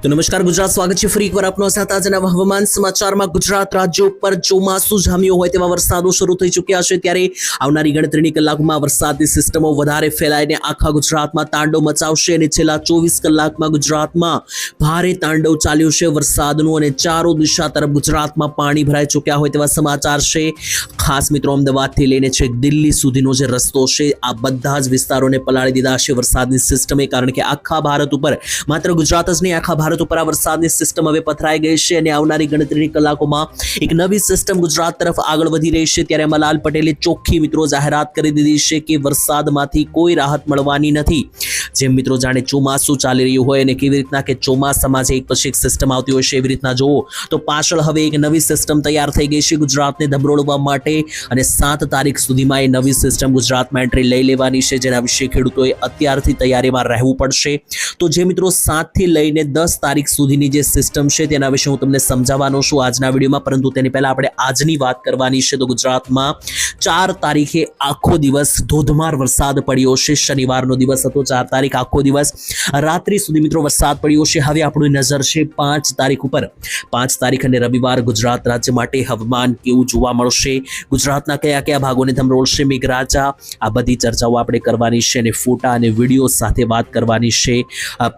તો નમસ્કાર ગુજરાત, સ્વાગત છે ફરી એકવાર આપનો સાથે આજના હવામાન સમાચારમાં। ગુજરાત રાજ્ય ઉપર ચોમાસું જામ્યું હોય તેવા વરસાદો શરૂ થઈ ચૂક્યા છે, ત્યારે આવનારી ગણતરીની કલાકમાં વરસાદની સિસ્ટમો વધારે ફેલાઈને આખા ગુજરાતમાં તાંડવ મચાવશે અને છેલ્લા 24 કલાકમાં ગુજરાતમાં ભારે તાંડવ ચાલ્યું છે વરસાદનું અને ચારો દિશા તરફ ગુજરાતમાં પાણી ભરાઈ ચૂક્યા હોય તેવા સમાચાર છે। ખાસ મિત્રો, અમદાવાદથી લઈને છેક દિલ્હી સુધીનો જે રસ્તો છે આ બધા જ વિસ્તારોને પલાળી દીધા છે વરસાદની સિસ્ટમે, કારણ કે આખા ભારત ઉપર, માત્ર ગુજરાત જ નહીં આખા ભારત ઉપર આ વરસાદની સિસ્ટમ હવે પથરાઈ ગઈ છે અને આવનારી ગણતરીની કલાકોમાં એક નવી સિસ્ટમ ગુજરાત તરફ આગળ વધી રહી છે। ત્યારે અંબાલાલ પટેલે ચોખ્ખી મિત્રો જાહેરાત કરી દીધી છે કે વરસાદમાંથી કોઈ રાહત મળવાની નથી। જેમ મિત્રો જાણે ચોમાસું ચાલી રહ્યું હોય અને કેવી રીતના કે ચોમાસામાં જે એક પછી એક સિસ્ટમ આવતી હોય છે એવી રીતના જોવો તો પાછળ હવે એક નવી સિસ્ટમ તૈયાર થઈ ગઈ છે ગુજરાતને ધમરોળવા માટે અને 7 તારીખ સુધીમાં એ નવી સિસ્ટમ ગુજરાતમાં એન્ટ્રી લઈ લેવાની છે, જેના વિશે ખેડૂતોએ અત્યારથી તૈયારીમાં રહેવું પડશે। તો જે મિત્રો 7 થી લઈને 10 તારીખ સુધીની જે સિસ્ટમ છે તેના વિશે હું તમને સમજાવવાનો છું આજના વિડીયોમાં, પરંતુ તેની પહેલા આપણે આજની વાત કરવાની છે। તો ગુજરાતમાં 4 તારીખે આખો દિવસ ધોધમાર વરસાદ પડ્યો છે। શનિવારનો દિવસ હતો 4 તારીખ, આખો દિવસ રાત્રિ સુધી મિત્રો વરસાદ પડ્યો છે। હવે આપણી નજર છે 5 તારીખ ઉપર। 5 તારીખ અને રવિવાર ગુજરાત રાજ્ય માટે હવામાન કેવું જોવા મળશે, ગુજરાતના કયા કયા ભાગોને ધમરોળશે મેઘરાજા, આ બધી ચર્ચાઓ આપણે કરવાની છે અને ફોટા અને વિડીયો સાથે વાત કરવાની છે,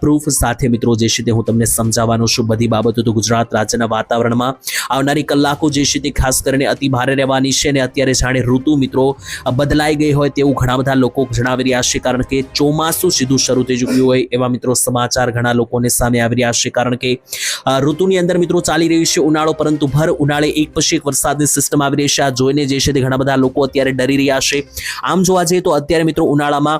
પ્રૂફ સાથે મિત્રો જે છે તે હું તમને સમજાવવાનો છું બધી બાબતો। તો ગુજરાત રાજ્યના વાતાવરણમાં આવનારી કલાકો જે છે તે ખાસ કરીને અતિ ભારે રહેવાની છે અને અત્યારે જાણે ઋતુ મિત્રો બદલાઈ ગઈ હોય તેવું ઘણા બધા લોકો જણાવી રહ્યા છે, કારણ કે ચોમાસું સીધું શરૂ થઈ ચૂક્યું હોય એવા મિત્રો સમાચાર ઘણા લોકોને સામે આવી રહ્યા છે, કારણ કે ઋતુની અંદર મિત્રો ચાલી રહ્યું છે ઉનાળો, પરંતુ ભર ઉનાળે એક પછી એક વરસાદની સિસ્ટમ આવી રહી છે। આ જોઈને જે છે તે ઘણા બધા લોકો અત્યારે ડરી રહ્યા છે। આમ જોવા જઈએ તો અત્યારે મિત્રો ઉનાળામાં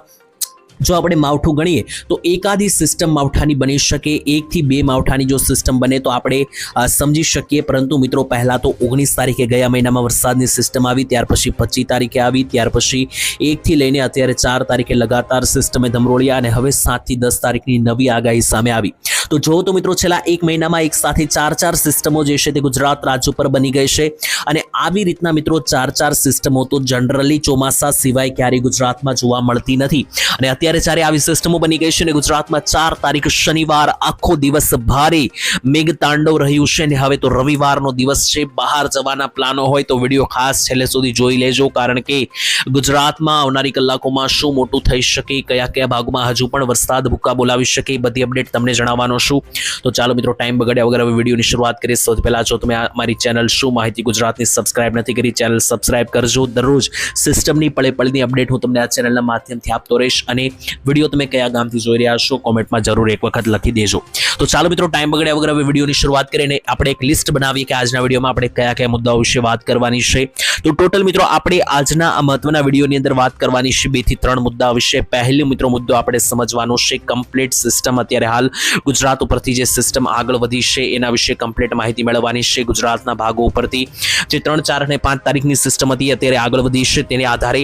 જો આપણે માવઠું ગણીએ તો એકાદી સિસ્ટમ માવઠાની બની શકે, 1 થી 2 માવઠાની જો સિસ્ટમ બને તો આપણે સમજી શકીએ, પરંતુ મિત્રો પહેલા તો 19 તારીખે ગયા મહિનામાં વરસાદની સિસ્ટમ આવી, ત્યાર પછી 25 તારીખે આવી, ત્યાર પછી 1 થી લઈને અત્યારે 4 તારીખે લગાતાર સિસ્ટમે ધમરોળ્યા અને હવે 7 થી 10 તારીખની નવી આગાહી સામે આવી। તો જો તો મિત્રો છેલ્લા એક મહિનામાં એક સાથે 4 સિસ્ટમો જે છે તે ગુજરાત રાજ્ય ઉપર બની ગઈ છે અને આવી રીતના મિત્રો 4 સિસ્ટમો તો જનરલી ચોમાસા સિવાય ક્યારેય ગુજરાતમાં જોવા મળતી નથી। અને અત્યારે જ્યારે આવી સિસ્ટમો બની ગઈ છે અને ગુજરાતમાં 4 તારીખ શનિવાર આખો દિવસ ભારે મેઘતાંડવ રહ્યું છે અને હવે તો રવિવારનો દિવસ છે। બહાર જવાના પ્લાનો હોય તો વિડીયો ખાસ છેલ્લે સુધી જોઈ લેજો, કારણ કે ગુજરાતમાં આવનારી કલાકોમાં શું મોટું થઈ શકે, કયા કયા ભાગમાં હજુ પણ વરસાદ ભૂકા બોલાવી શકે, બધી અપડેટ તમને જણાવવાનો છું। તો ચાલો મિત્રો ટાઈમ બગાડ્યા વગર હવે વિડીયોની શરૂઆત કરીએ। સૌથી પહેલા જો તમે મારી ચેનલ શું માહિતી ગુજરાતની સબસ્ક્રાઇબ નથી કરી, ચેનલ સબસ્ક્રાઇબ કરજો। દરરોજ સિસ્ટમની પળે પળની અપડેટ હું તમને આ ચેનલના માધ્યમથી આપતો રહીશ અને વિડીયો તમે કયા ગામથી જોઈ રહ્યા છો કોમેન્ટમાં જરૂર એક વખત લખી દેજો। તો ચાલો મિત્રો ટાઈમ બગાડ્યા વગર હવે વિડીયોની શરૂઆત કરીને આપણે એક લિસ્ટ બનાવીએ કે આજના વિડીયોમાં આપણે કયા કયા મુદ્દાઓ વિશે વાત કરવાની છે। તો ટોટલ મિત્રો આપણે આજના આ મહત્વના વિડીયોની અંદર વાત કરવાની છે 2 થી 3 મુદ્દા વિશે। પહેલો મિત્રો મુદ્દો આપણે સમજવાનો છે કમ્પ્લીટ સિસ્ટમ, અત્યારે હાલ ગુજરાત ઉપરથી જે સિસ્ટમ આગળ વધી છે એના વિશે કમ્પ્લીટ માહિતી મેળવવાની છે। ગુજરાતના ભાગો ઉપરથી જે 3, 4 અને 5 તારીખની સિસ્ટમ હતી અત્યારે આગળ વધી છે, તેને આધારે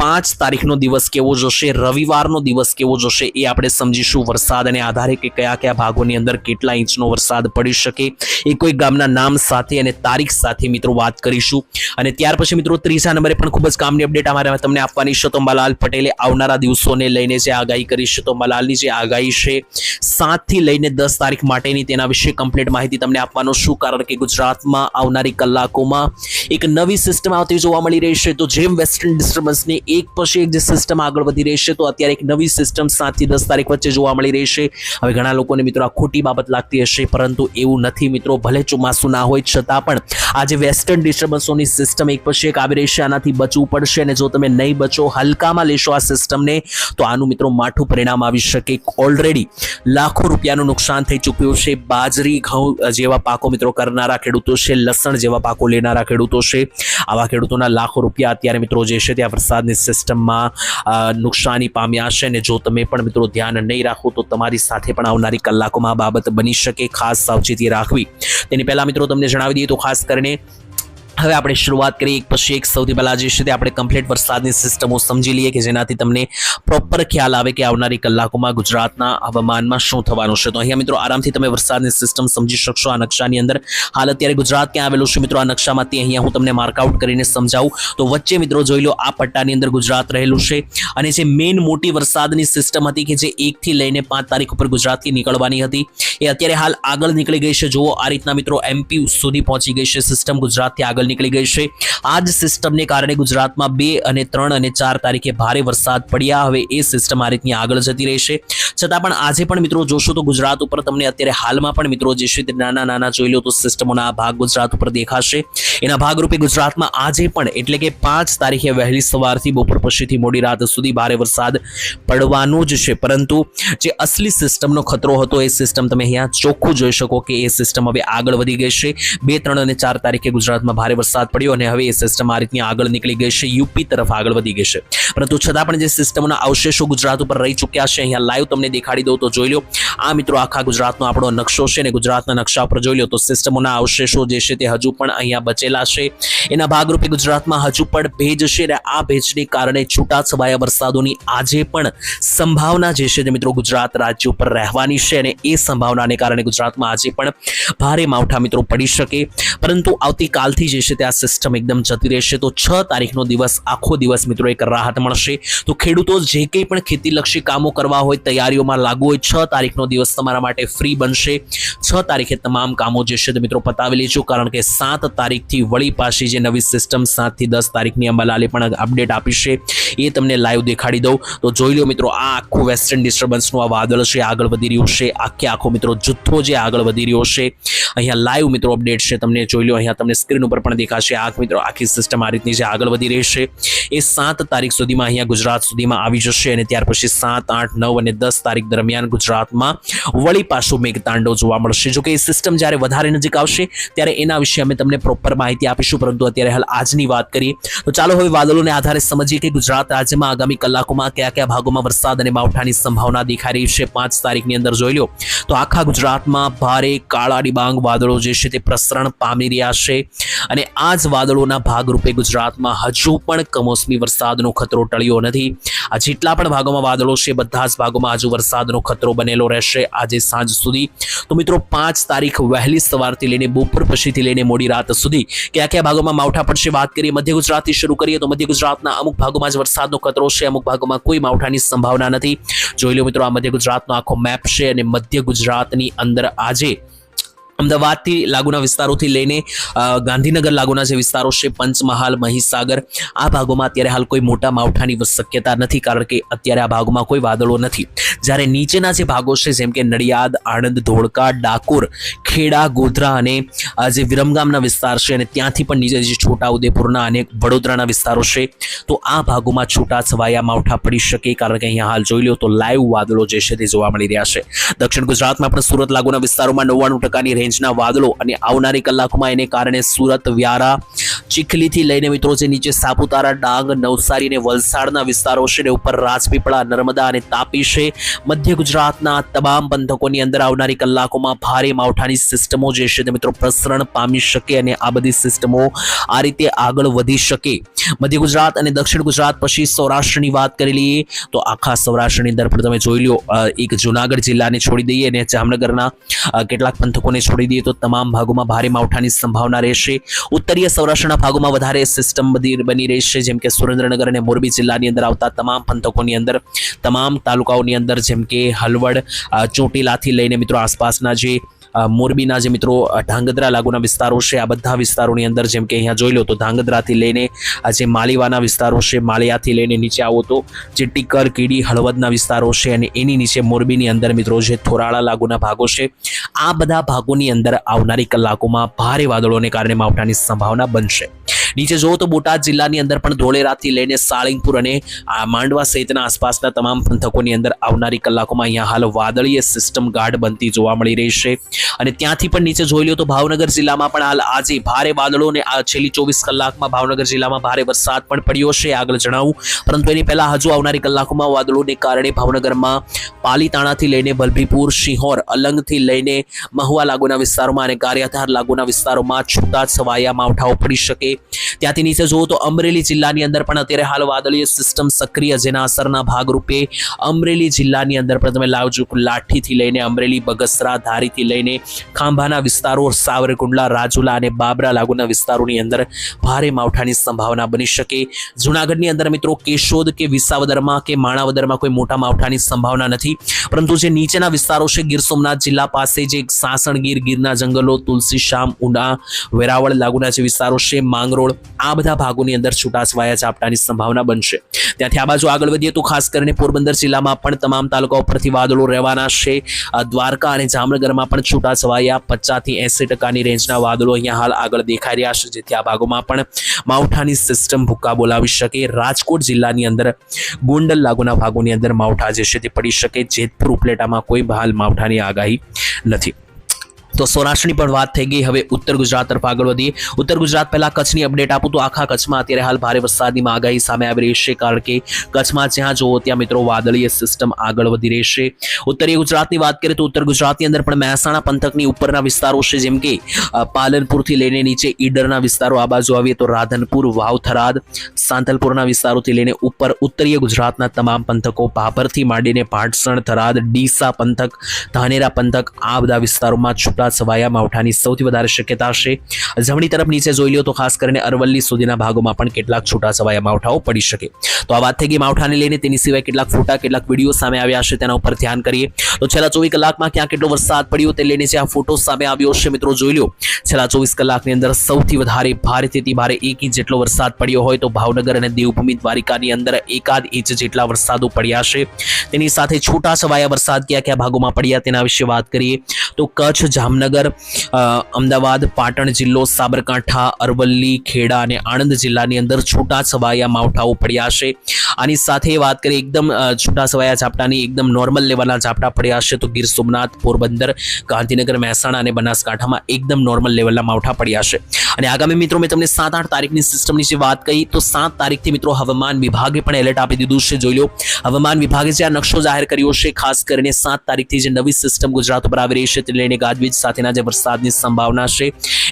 5 તારીખનો દિવસ કેવો જશે, રવિવારનો દિવસ કેવો જશે એ આપણે સમજીશું। વરસાદને આધારે કે કયા કયા ભાગોની અંદર કેટલા ઇંચનો વરસાદ પડી શકે એ કોઈ ગામના નામ સાથે અને તારીખ સાથે મિત્રો વાત કરીશું। અને ત્યાર પછી મિત્રો 3જા નંબરે પણ ખૂબ જ કામની અપડેટ અમારે તમને આપવાની છે। તો અંબાલાલ પટેલે આવનારા દિવસોને લઈને જે આગાહી કરી છે, તો અંબાલાલની જે આગાહી છે 7 થી લઈને 10 તારીખ માટેની, તેના વિશે કમ્પ્લીટ માહિતી તમને આપવાનો છું, કારણ કે ગુજરાતમાં આવનારી કલાકોમાં એક નવી સિસ્ટમ આવતી જોવા મળી રહી છે। તો જેમ વેસ્ટર્ન ડિસ્ટર્બન્સની એક પછી એક જે સિસ્ટમ આગળ વધી રહી છે, તો અત્યારે એક નવી સિસ્ટમ 7 થી 10 તારીખ વચ્ચે જોવા મળી રહી છે। હવે ઘણા લોકોને મિત્રો આ ખોટી બાબત લાગતી હશે, પરંતુ એવું નથી મિત્રો, ભલે ચોમાસું ના હોય છતાં પણ આ જે વેસ્ટર્ન ડિસ્ટર્બન્સોની સિસ્ટમ એક પછી એક આવી રહી છે, આનાથી બચવું પડશે અને જો તમે નહીં બચો, હલકામાં લેશો આ સિસ્ટમને, તો આનું મિત્રો માઠું પરિણામ આવી શકે। ઓલરેડી લાખો રૂપિયાનું નુકસાન થઈ ચૂક્યું છે। બાજરી, ઘઉં જેવા પાકો મિત્રો કરનારા ખેડૂતો છે, લસણ જેવા પાકો લેનારા ખેડૂતો છે, આવા ખેડૂતોના લાખો રૂપિયા અત્યારે મિત્રો જે છે ત્યાં વરસાદની સિસ્ટમમાં નુકસાની પામ્યા છે અને જો તમે પણ મિત્રો ધ્યાન નહીં રાખો તો તમારી સાથે પણ આવનારી કલાકોમાં આ બાબત બની શકે। ખાસ સાવચેતી રાખવી। તેની પહેલા મિત્રો તમને જણાવી દઈએ તો ખાસ કરીને હવે આપણે શરૂઆત કરીએ એક પછી એક. સૌથી પહેલા જે છે તે આપણે કમ્પ્લીટ વરસાદની સિસ્ટમો સમજી લઈએ કે જેનાથી તમને પ્રોપર ખ્યાલ આવે કે આવનારી કલાકોમાં ગુજરાતના હવામાનમાં શું થવાનું છે. તો અહીંયા મિત્રો આરામથી તમે વરસાદની સિસ્ટમ સમજી શકશો આ નકશાની અંદર. હાલ અત્યારે ગુજરાત ક્યાં આવેલું છે મિત્રો આ નકશામાંથી અહીંયા હું તમને માર્કઆઉટ કરીને સમજાવું તો વચ્ચે મિત્રો જોઈ લો આ પટ્ટાની અંદર ગુજરાત રહેલું છે અને જે મેઇન મોટી વરસાદની સિસ્ટમ હતી કે જે 1 થી લઈને 5 તારીખ ઉપર ગુજરાતથી નીકળવાની હતી એ અત્યારે હાલ આગળ નીકળી ગઈ છે. જુઓ આ રીતના મિત્રો એમપી સુધી પહોંચી ગઈ છે સિસ્ટમ, ગુજરાતથી આગળ નીકળી ગઈ છે. આ જ સિસ્ટમને કારણે ગુજરાતમાં 2 અને 3 અને 4 તારીખે ભારે વરસાદ પડ્યા. હવે એ સિસ્ટમ આ રીતની આગળ જતી રહેશે. છતાં પણ આજે પણ મિત્રો જોશો તો ગુજરાત ઉપર તમને અત્યારે હાલમાં પણ મિત્રો જે છે તે નાના નાના જોઈ લો તો સિસ્ટમોના ભાગ ગુજરાત ઉપર દેખાશે. એના ભાગરૂપે ગુજરાતમાં આજે પણ એટલે કે 5 તારીખે વહેલી સવારથી બપોર પછીથી મોડી રાત સુધી ભારે વરસાદ પડવાનો જ છે. પરંતુ જે અસલી સિસ્ટમનો ખતરો હતો એ સિસ્ટમ તમે અહીંયા ચોખ્ખું જોઈ શકો કે એ સિસ્ટમ હવે આગળ વધી ગઈ છે. 2, 3 અને 4 તારીખે ગુજરાતમાં ભારે વરસાદ પડ્યો અને હવે એ સિસ્ટમ આ રીતની આગળ નીકળી ગઈ છે, યુપી તરફ આગળ વધી ગઈ છે. પરંતુ છતાં પણ જે સિસ્ટમોના અવશેષો ગુજરાત ઉપર રહી ચૂક્યા છે અહીંયા લાઈવ તમને દેખાડી દઉં તો જોઈ લો. આ મિત્રો આખા ગુજરાતનો આપણો નકશો છે ને ગુજરાતના નકશા ઉપર જોઈ લો તો સિસ્ટમોના અવશેષો જે છે તે હજુ પણ અહીંયા બચેલા છે. એના ભાગરૂપે ગુજરાતમાં હજુ પણ ભેજ છે અને આ ભેજને કારણે છૂટાછવાયા વરસાદોની આજે પણ સંભાવના જે છે તે મિત્રો ગુજરાત રાજ્ય ઉપર રહેવાની છે અને એ સંભાવનાને કારણે ગુજરાતમાં આજે પણ ભારે માવઠા મિત્રો પડી શકે. પરંતુ આવતીકાલથી જે છે તે આ સિસ્ટમ એકદમ જતી રહેશે. તો 6 તારીખનો દિવસ આખો દિવસ મિત્રો એક રાહત મળશે. તો ખેડૂતો જે કંઈ પણ ખેતીલક્ષી કામો કરવા હોય, તૈયારીઓમાં લાગુ હોય, 6 તારીખનો દિવસ તમારા માટે ફ્રી બનશે. 6 તારીખે તમામ કામો જે છે તે મિત્રો પતાવી લેજો, કારણ કે 7 તારીખથી વળી પાછી જે નવી સિસ્ટમ 7 થી 10 તારીખની અંબાલાલે પણ અપડેટ આપી છે એ તમને લાઈવ દેખાડી દઉં તો જોઈ લો મિત્રો. આ આખું વેસ્ટર્ન ડિસ્ટર્બન્સનું આ વાદળ છે આગળ વધી રહ્યું છે. આખો મિત્રો જથ્થો જે આગળ વધી રહ્યો છે અહીંયા લાઈવ મિત્રો અપડેટ છે તમને જોઈ લો. અહીંયા તમને સ્ક્રીન ઉપર પણ દેખાશે મિત્રો આખી સિસ્ટમ આ રીતની જે આગળ વધી રહી છે એ 7 તારીખ સુધીમાં અહીંયા ગુજરાત સુધીમાં આવી જશે અને ત્યાર પછી 7, 8, 9 અને 10 તારીખ દરમિયાન ગુજરાતમાં વળી પાછું મેઘતાંડવ જોવા મળશે. જો કે એ સિસ્ટમ જ્યારે વધારે નજીક આવશે ત્યારે એના વિશે અમે તમને પ્રોપર માહિતી આપીશું. પરંતુ અત્યારે હાલ આજની વાત કરીએ તો ચાલો હવે વાદળોને આધારે સમજીએ કે ગુજરાત રાજ્યમાં આગામી કલાકોમાં કયા કયા ભાગોમાં વરસાદ અને માવઠાની સંભાવના દેખાઈ રહી છે. 5 તારીખની અંદર જોઈ લો તો આખા ગુજરાતમાં ભારે કાળા ડિબાંગ વાદળો જે છે તે પ્રસરણ પામી રહ્યા છે અને આ જ વાદળોના ભાગરૂપે ગુજરાતમાં હજુ પણ કમોસમી વરસાદનો ખતરો ટળ્યો નથી. આ જેટલા પણ ભાગોમાં વાદળો છે બધા જ ભાગોમાં હજુ વરસાદનો ખતરો બનેલો રહેશે આજે સાંજ સુધી. તો મિત્રો 5 તારીખ વહેલી સવારથી લઈને બપોર પછીથી લઈને મોડી રાત સુધી કયા કયા ભાગોમાં માવઠા પડશે વાત કરીએ. મધ્ય ગુજરાતથી શરૂ કરીએ તો મધ્ય ગુજરાતના અમુક ભાગોમાં જ વરસાદનો ખતરો છે, અમુક ભાગોમાં કોઈ માવઠાની સંભાવના નથી. જોઈ લો મિત્રો આ મધ્ય ગુજરાતનો આખો મેપ છે અને મધ્ય ગુજરાતની અંદર આજે અમદાવાદથી લાગુના વિસ્તારોથી લઈને ગાંધીનગર લાગુના જે વિસ્તારો છે, પંચમહાલ, મહીસાગર, આ ભાગોમાં અત્યારે હાલ કોઈ મોટા માવઠાની શક્યતા નથી, કારણ કે અત્યારે આ ભાગોમાં કોઈ વાદળો નથી. જ્યારે નીચેના જે ભાગો છે જેમ કે નડિયાદ, આણંદ, ધોળકા, ડાકોર, ખેડા, ગોધરા અને જે વિરમગામના વિસ્તાર છે અને ત્યાંથી પણ નીચે જે છોટાઉદેપુરના અને વડોદરાના વિસ્તારો છે તો આ ભાગોમાં છૂટા છવાયા માવઠા પડી શકે, કારણ કે અહીંયા હાલ જોઈ લો તો લાઈવ વાદળો જે છે તે જોવા મળી રહ્યા છે. દક્ષિણ ગુજરાતમાં પણ સુરત લાગુના વિસ્તારોમાં 99% રેન્જના વાદળો અને આવનારી કલાકોમાં એને કારણે સુરત, વ્યારા, ચીખલીથી લઈને મિત્રો જે નીચે સાપુતારા, ડાંગ, નવસારી અને વલસાડના વિસ્તારો છે ને ઉપર રાજપીપળા, નર્મદા અને તાપી છે. મધ્ય ગુજરાતના તમામ પંથકોની અંદર આવનારી કલાકોમાં ભારે માવઠાની સિસ્ટમો જે છે તે મિત્રો પ્રસરણ પામી શકે અને આ બધી સિસ્ટમો આ રીતે આગળ વધી શકે. મધ્ય ગુજરાત અને દક્ષિણ ગુજરાત પછી સૌરાષ્ટ્રની વાત કરી લઈએ તો આખા સૌરાષ્ટ્રની અંદર પણ તમે જોઈ લો, એક જુનાગઢ જિલ્લાને છોડી દઈએ અને જામનગરના કેટલાક પંથકોને છોડી દઈએ તો તમામ ભાગોમાં ભારે માવઠાની સંભાવના રહેશે. ઉત્તરીય સૌરાષ્ટ્રના ભાગોમાં વધારે સિસ્ટમ બની રહેશે, જેમ કે સુરેન્દ્રનગર અને મોરબી જિલ્લાની અંદર આવતા તમામ પંથકોની અંદર, તમામ તાલુકાઓની અંદર, જેમ કે હલવડ, ચોટીલાથી લઈને મિત્રો આસપાસના જે મોરબીના જે મિત્રો ધાંગધ્રા લાગુના વિસ્તારો છે આ બધા વિસ્તારોની અંદર, જેમ કે અહીંયા જોઈ લો તો ધાંગધ્રાથી લઈને જે માલીવાના વિસ્તારો છે, માળિયાથી લઈને નીચે આવો તો જે ટીકર, કીડી, હળવદના વિસ્તારો છે અને એની નીચે મોરબીની અંદર મિત્રો જે થોરાળા લાગુના ભાગો છે, આ બધા ભાગોની અંદર આવનારી કલાકોમાં ભારે વાદળોને કારણે માવઠાની સંભાવના બનશે. નીચે જુઓ તો બોટાદ જિલ્લાની અંદર પણ ધોળેરાથી લઈને સાળીંગપુર અને માંડવા સહિતના આસપાસના તમામ પંથકોની અંદર આવનારી કલાકોમાં અહીંયા હાલ વાદળીય સિસ્ટમ ગાઢ બનતી જોવા મળી રહી છે અને ત્યાંથી પણ નીચે જોઈ લો તો ભાવનગર જિલ્લામાં પણ હાલ આજે ભારે વાદળો અને આ છેલ્લી 24 કલાકમાં ભાવનગર જિલ્લામાં ભારે વરસાદ પણ પડ્યો છે આગળ જણાવું, પરંતુ એની પહેલા હજુ આવનારી કલાકોમાં વાદળોને કારણે ભાવનગરમાં પાલીતાણાથી લઈને વલભીપુર, શિહોર, અલંગથી લઈને મહુવા લાગુના વિસ્તારોમાં અને ગારિયાધાર લાગુના વિસ્તારોમાં છૂટાછવાયા માવઠાઓ પડી શકે. ત્યાંથી નીચે જુઓ તો અમરેલી જિલ્લાની અંદર પણ અત્યારે હાલ વાદળીય સિસ્ટમ સક્રિય, જેના અસરના ભાગરૂપે અમરેલી જિલ્લાની અંદર પણ તમે લાવજો લાઠીથી લઈને અમરેલી, બગસરા, ધારીથી લઈને ખાંભાના વિસ્તારો, સાવરકુંડલા, રાજુલા અને બાબરા લાગુના વિસ્તારોની અંદર ભારે માવઠાની સંભાવના બની શકે. જૂનાગઢની અંદર મિત્રો કેશોદ કે વિસાવદરમાં કે માણાવદરમાં કોઈ મોટા માવઠાની સંભાવના નથી, પરંતુ જે નીચેના વિસ્તારો છે ગીર સોમનાથ જિલ્લા પાસે જે સાસણગીર, ગીરના જંગલો, તુલસીશ્યામ, ઉના, વેરાવળ લાગુના જે વિસ્તારો છે, માંગરોળ, આ બધા ભાગોની અંદર છૂટાછવાયા ઝાપટાની સંભાવના બનશે. ત્યાંથી આ બાજુ આગળ વધીએ તો ખાસ કરીને પોરબંદર જિલ્લામાં પણ તમામ તાલુકાઓ પરથી વાદળો રહેવાના છે. દ્વારકા અને જામનગરમાં પણ છૂટાછવાયા 50 થી 80% રેન્જના વાદળો અહીંયા હાલ આગળ દેખાઈ રહ્યા છે, જેથી આ ભાગોમાં પણ માવઠાની સિસ્ટમ ભૂક્કા બોલાવી શકે. રાજકોટ જિલ્લાની અંદર ગોંડલ લાગુના ભાગોની અંદર માવઠા જે છે તે પડી શકે. જેતપુર ઉપલેટામાં કોઈ હાલ માવઠાની આગાહી નથી. તો સૌરાષ્ટ્રની પણ વાત થઈ ગઈ. હવે ઉત્તર ગુજરાત તરફ આગળ વધીએ. ઉત્તર ગુજરાત પહેલા કચ્છની અપડેટ આપું તો આખા કચ્છમાં અત્યારે હાલ ભારે વરસાદની આગાહી સામે આવી રહી છે, કારણ કે કચ્છમાં જ્યાં જુઓ ત્યાં મિત્રો વાદળીય સિસ્ટમ આગળ વધી રહી છે. ઉત્તરીય ગુજરાતની વાત કરીએ તો ઉત્તર ગુજરાતની અંદર પણ મહેસાણા પંથકની ઉપરના વિસ્તારો છે, જેમ કે પાલનપુરથી લઈને નીચે ઈડરના વિસ્તારો, આ બાજુ આવીએ તો રાધનપુર, વાવ, થરાદ, સાંતલપુરના વિસ્તારોથી લઈને ઉપર ઉત્તરીય ગુજરાતના તમામ પંથકો, ભાભરથી માંડીને ભાટસણ, થરાદ, ડીસા પંથક, ધાનેરા પંથક, આ બધા વિસ્તારોમાં છવાયા માવઠાની સૌથી વધારે શક્યતા છે. જમણી તરફ નીચે જોઈ લો તો ખાસ કરીને અરવલ્લી સુધીના ભાગોમાં પણ કેટલાક છૂટાછવાયા માવઠાઓ પડી શકે. તો આ વાત થઈ ગઈ માવઠાને લઈને. તેની સિવાય કેટલાક ફોટા, કેટલાક વિડીયો સામે આવ્યા છે, તેના ઉપર ધ્યાન કરીએ તો છેલ્લા 24 કલાકમાં ક્યાં કેટલો વરસાદ પડ્યો તે લઈને જે આ ફોટો સામે આવ્યો છે મિત્રો જોઈ લો. છેલ્લા 24 કલાકની અંદર સૌથી વધારે ભારેથી ભારે 1 ઇંચ જેટલો વરસાદ પડ્યો હોય તો ભાવનગર અને દેવભૂમિ દ્વારિકાની અંદર 1.5 ઇંચ જેટલા વરસાદો પડ્યા છે. તેની સાથે છૂટાછવાયા વરસાદ કયા કયા ભાગોમાં પડ્યા તેના વિશે વાત કરીએ તો કચ્છ, જામનગર, અમદાવાદ, પાટણ જિલ્લો, સાબરકાંઠા, અરવલ્લી, ખેડા અને આણંદ જિલ્લાની અંદર છૂટાછવાયા માવઠાઓ પડ્યા છે. આની સાથે વાત કરીએ એકદમ છૂટાછવાયા ઝાપટાની એકદમ નોર્મલ લેવલના ઝાપટા પડ્યા છે તો ગીર સોમનાથ, પોરબંદર, ગાંધીનગર, મહેસાણા અને બનાસકાંઠામાં એકદમ નોર્મલ લેવલના માવઠા પડ્યા છે. અને આગામી મિત્રો મેં તમને 7-8 તારીખની સિસ્ટમની જે વાત કહી તો 7 તારીખથી મિત્રો હવામાન વિભાગે પણ એલર્ટ આપી દીધું છે. જોઈ લો હવામાન વિભાગે જે આ નકશો જાહેર કર્યો છે, ખાસ કરીને 7 તારીખથી જે નવી સિસ્ટમ ગુજરાત ઉપર આવી રહી છે તેને લઈને ગાજવીજ સાથેના જે વરસાદની સંભાવના છે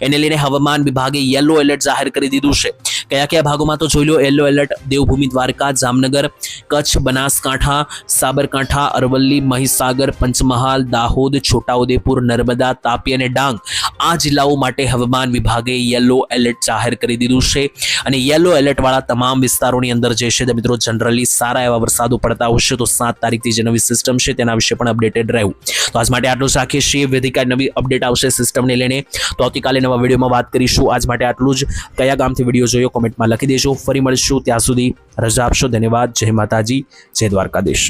એને લઈને હવામાન વિભાગે યલો એલર્ટ જાહેર કરી દીધું છે. કયા કયા ભાગોમાં તો જોઈ લો યલો એલર્ટ: દેવભૂમિ દ્વારકા, જામનગર, કચ્છ, બનાસકાંઠા, સાબરકાંઠા, અરવલ્લી, મહીસાગર, પંચમહાલ, દાહોદ, છોટાઉદેપુર, નર્મદા, તાપી અને ડાંગ, આ જિલ્લાઓ માટે હવામાન વિભાગે યલો એલર્ટ જાહેર કરી દીધું છે. અને યલો એલર્ટ વાળા તમામ વિસ્તારોની અંદર જે છે તે મિત્રો જનરલી સારા એવા વરસાદો પડતા હશે. તો 7 તારીખથી જે નવી સિસ્ટમ છે તેના વિશે પણ અપડેટેડ રહેવું. તો આજ માટે આટલું જ રાખીએ છીએ. વેદિકા નવી અપડેટ આવશે સિસ્ટમને લઈને તો આવતીકાલે નવા વિડીયોમાં વાત કરીશું. આજ માટે આટલું જ. કયા ગામથી વિડીયો જોયો કોમેન્ટમાં લખી દેજો. ફરી મળીશું, ત્યાં સુધી રજા આપશો. ધન્યવાદ. જય માતાજી, જય દ્વારકાધીશ.